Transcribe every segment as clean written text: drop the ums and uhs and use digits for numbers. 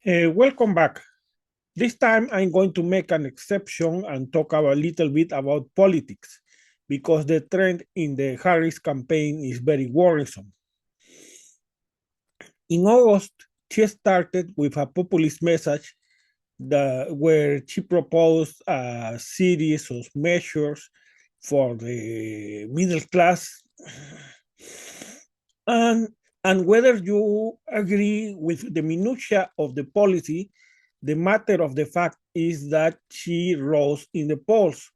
Welcome back. This time I'm going to make an exception and talk a little bit about politics because the trend in the Harris campaign is very worrisome. In August, she started with a populist message where she proposed a series of measures for the middle class. And, and whether you agree with the minutiae of the policy, the matter of the fact is that she rose in the polls.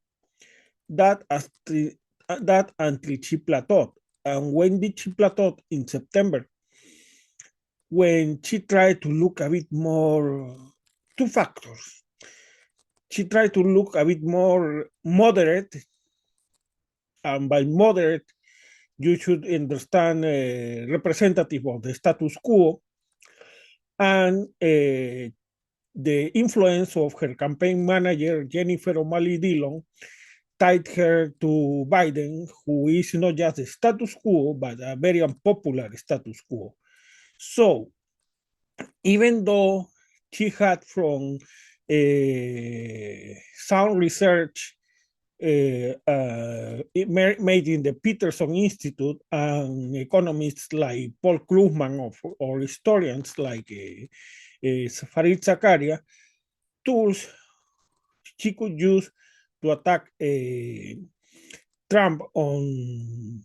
That until she plateaued. And when did she plateau? In September, when she tried to look a bit more, two factors. She tried to look a bit more moderate, and by moderate, you should understand representative of the status quo, and the influence of her campaign manager, JenniferO'MalleyDillon, tied her to Biden, who is not just a status quo, but a very unpopular status quo. So, even though she had from sound research made in the Peterson Institute and economists like Paul Krugman or historians like Farid Zakaria, tools she could use to attack Trump on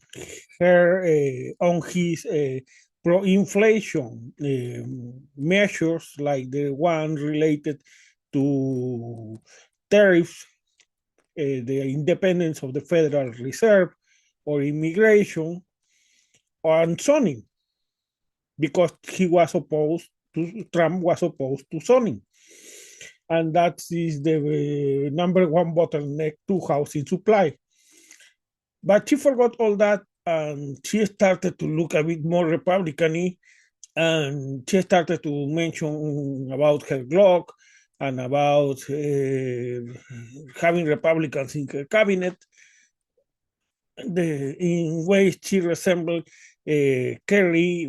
his pro-inflation measures, like the one related to tariffs, the independence of the Federal Reserve, or immigration, and zoning, because Trump was opposed to zoning. And that is the number one bottleneck to housing supply. But she forgot all that, and she started to look a bit more Republican-y, and she started to mention about her blog and about having Republicans in her cabinet, in ways she resembled Kerry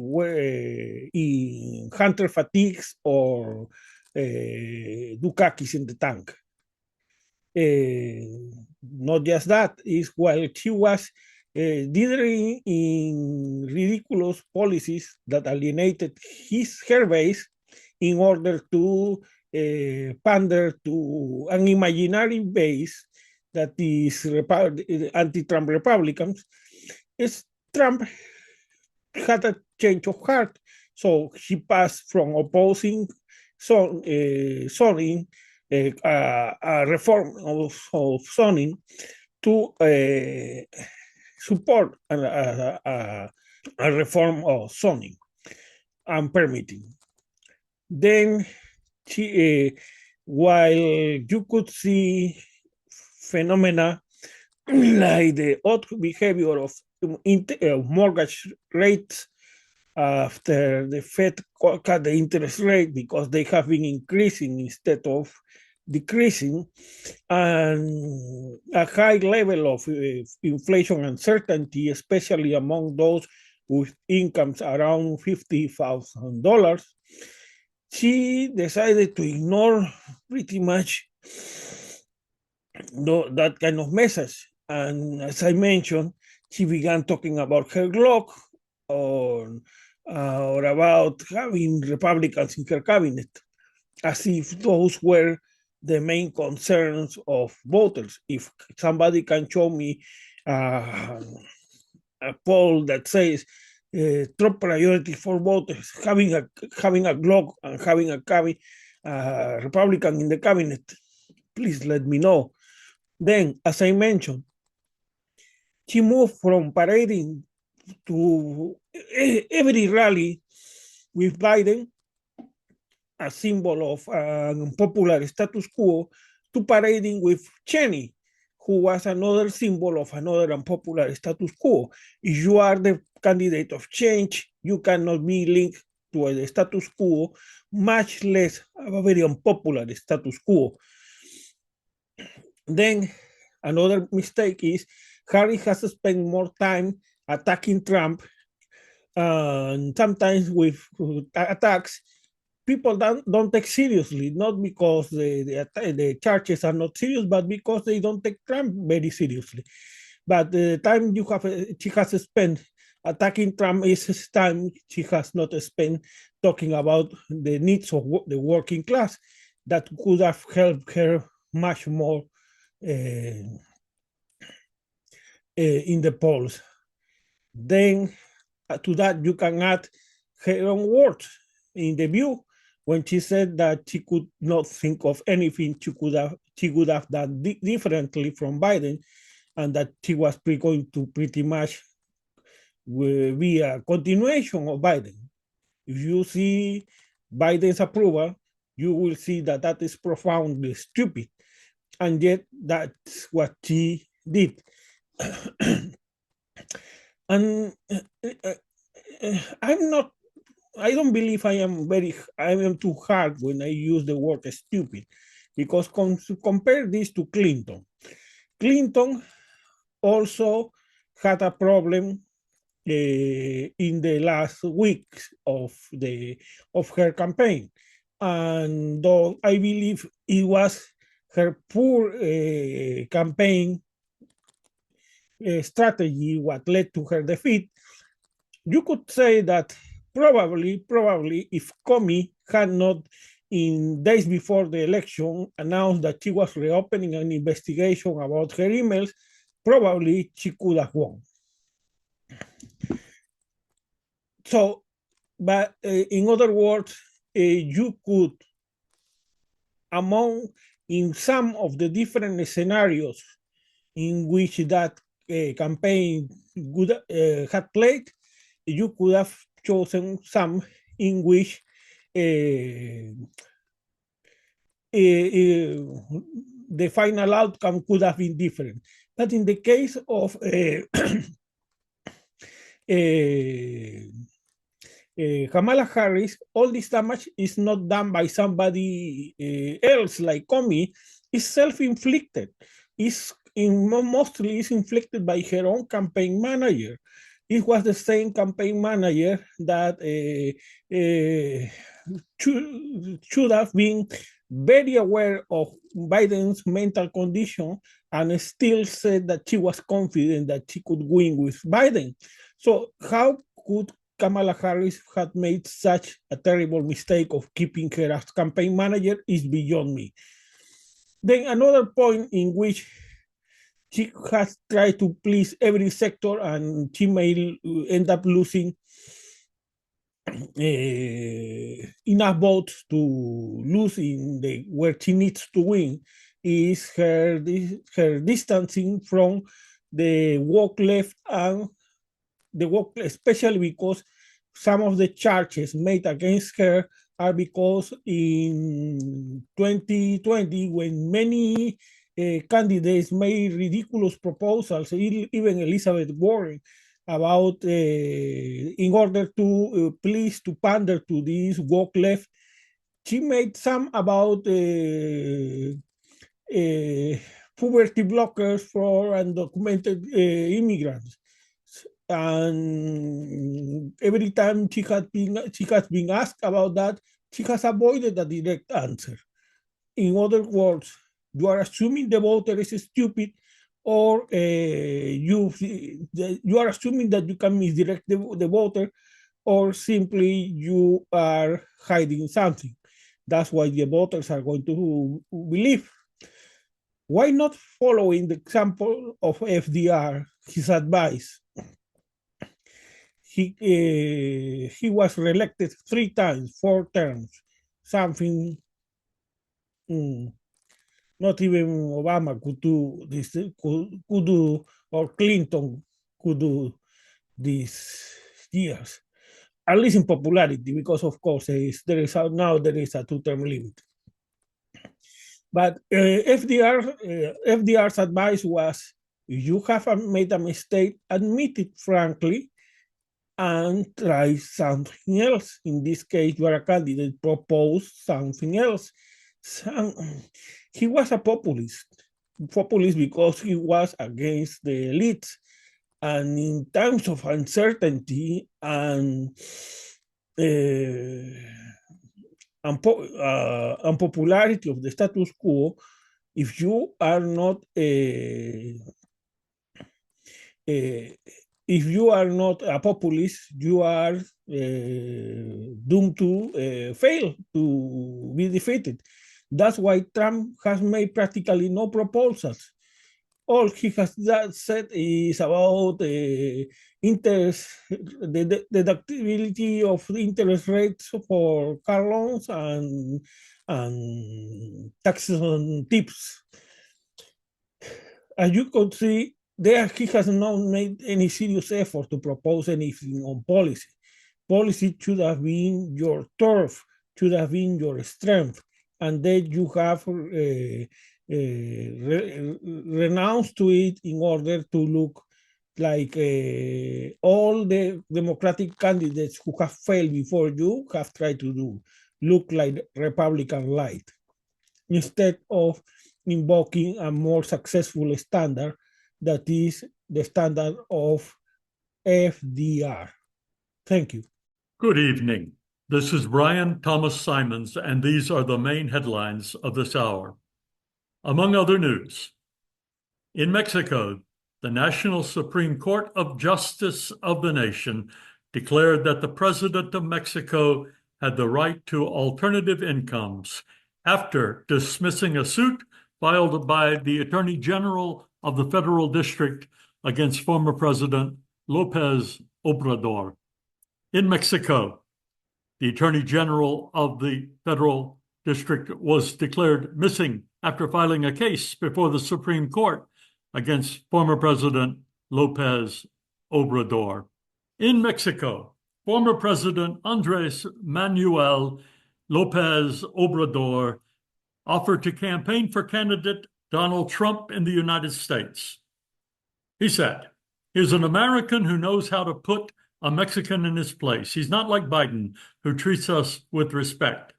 in Hunter fatigues or Dukakis in the tank. Not just that, is while she was dithering in ridiculous policies that alienated her base in order to pander to an imaginary base that is anti-Trump Republicans. Trump had a change of heart, so he passed from opposing zoning, a reform of zoning, to support a reform of zoning and permitting. Then, while you could see phenomena like the odd behavior of mortgage rates after the Fed cut the interest rate because they have been increasing instead of decreasing, and a high level of inflation uncertainty, especially among those with incomes around $50,000, she decided to ignore pretty much that kind of message. And as I mentioned, she began talking about her blog or about having Republicans in her cabinet, as if those were the main concerns of voters. If somebody can show me a poll that says top priority for voters, having a blog and having a Republican in the cabinet, please let me know. Then, as I mentioned, she moved from parading to every rally with Biden, a symbol of unpopular status quo, to parading with Cheney, who was another symbol of another unpopular status quo. If you are the candidate of change, you cannot be linked to a status quo, much less a very unpopular status quo. Then another mistake is Harry has spent more time attacking Trump, and sometimes with attacks people don't take seriously, not because the charges are not serious, but because they don't take Trump very seriously. But the time she has spent attacking Trump is time she has not spent talking about the needs of the working class that could have helped her much more in the polls. Then to that, you can add her own words in the View when she said that she could not think of anything she would have done differently from Biden, and that she was going to pretty much be a continuation of Biden. If you see Biden's approval, you will see that that is profoundly stupid, and yet that's what she did. And I'm not. I don't believe I am too hard when I use the word stupid, because compare this to Clinton. Clinton also had a problem in the last weeks of her campaign, and though I believe it was her poor campaign strategy what led to her defeat, you could say that probably if Comey had not in days before the election announced that she was reopening an investigation about her emails, probably she could have won. So, but in other words, you could, among in some of the different scenarios in which that campaign had played, you could have chosen some in which the final outcome could have been different. But in the case of Kamala Harris, all this damage is not done by somebody else like Comey, it's self-inflicted. Mostly is inflicted by her own campaign manager. It was the same campaign manager that should have been very aware of Biden's mental condition and still said that she was confident that she could win with Biden. So how could Kamala Harris have made such a terrible mistake of keeping her as campaign manager is beyond me. Then another point in which she has tried to please every sector and she may end up losing enough votes to lose in where she needs to win is her distancing from the woke left and the woke, especially because some of the charges made against her are because in 2020, when many candidates made ridiculous proposals, even Elizabeth Warren, about in order to please to pander to this woke left, she made some about poverty blockers for undocumented immigrants. And every time she has been asked about that, she has avoided a direct answer. In other words, you are assuming the voter is stupid, or you are assuming that you can misdirect the voter, or simply you are hiding something. That's why the voters are going to believe. Why not following the example of FDR, his advice? He was reelected 3 times, 4 terms, something not even Obama could do this, could do, or Clinton could do these years, at least in popularity, because of course there is a 2-term limit. But FDR's advice was, if you have made a mistake, admit it frankly and try something else. In this case, you are a candidate, propose something else. He was a populist because he was against the elites. And in times of uncertainty and unpopularity of the status quo, if you are not if you are not a populist, you are doomed to fail, to be defeated. That's why Trump has made practically no proposals. All he has said is about interest, the deductibility of interest rates for car loans and taxes on tips. As you could see, there he has not made any serious effort to propose anything on policy. Policy should have been your turf, should have been your strength, and then you have renounced to it in order to look like all the Democratic candidates who have failed before you have tried to do, look like Republican light, instead of invoking a more successful standard that is the standard of FDR. Thank you. Good evening. This is Brian Thomas Simons, and these are the main headlines of this hour. Among other news, in Mexico, the National Supreme Court of Justice of the nation declared that the President of Mexico had the right to alternative incomes after dismissing a suit filed by the Attorney General of the Federal District against former President López Obrador. In Mexico, the Attorney General of the Federal District was declared missing after filing a case before the Supreme Court against former President López Obrador. In Mexico, former President Andrés Manuel López Obrador offered to campaign for candidate Donald Trump in the United States. He said, "He's an American who knows how to put a Mexican in his place. He's not like Biden, who treats us with respect.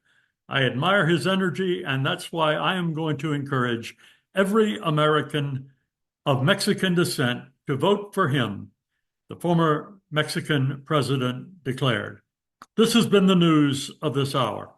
I admire his energy, and that's why I am going to encourage every American of Mexican descent to vote for him," the former Mexican president declared. This has been the news of this hour.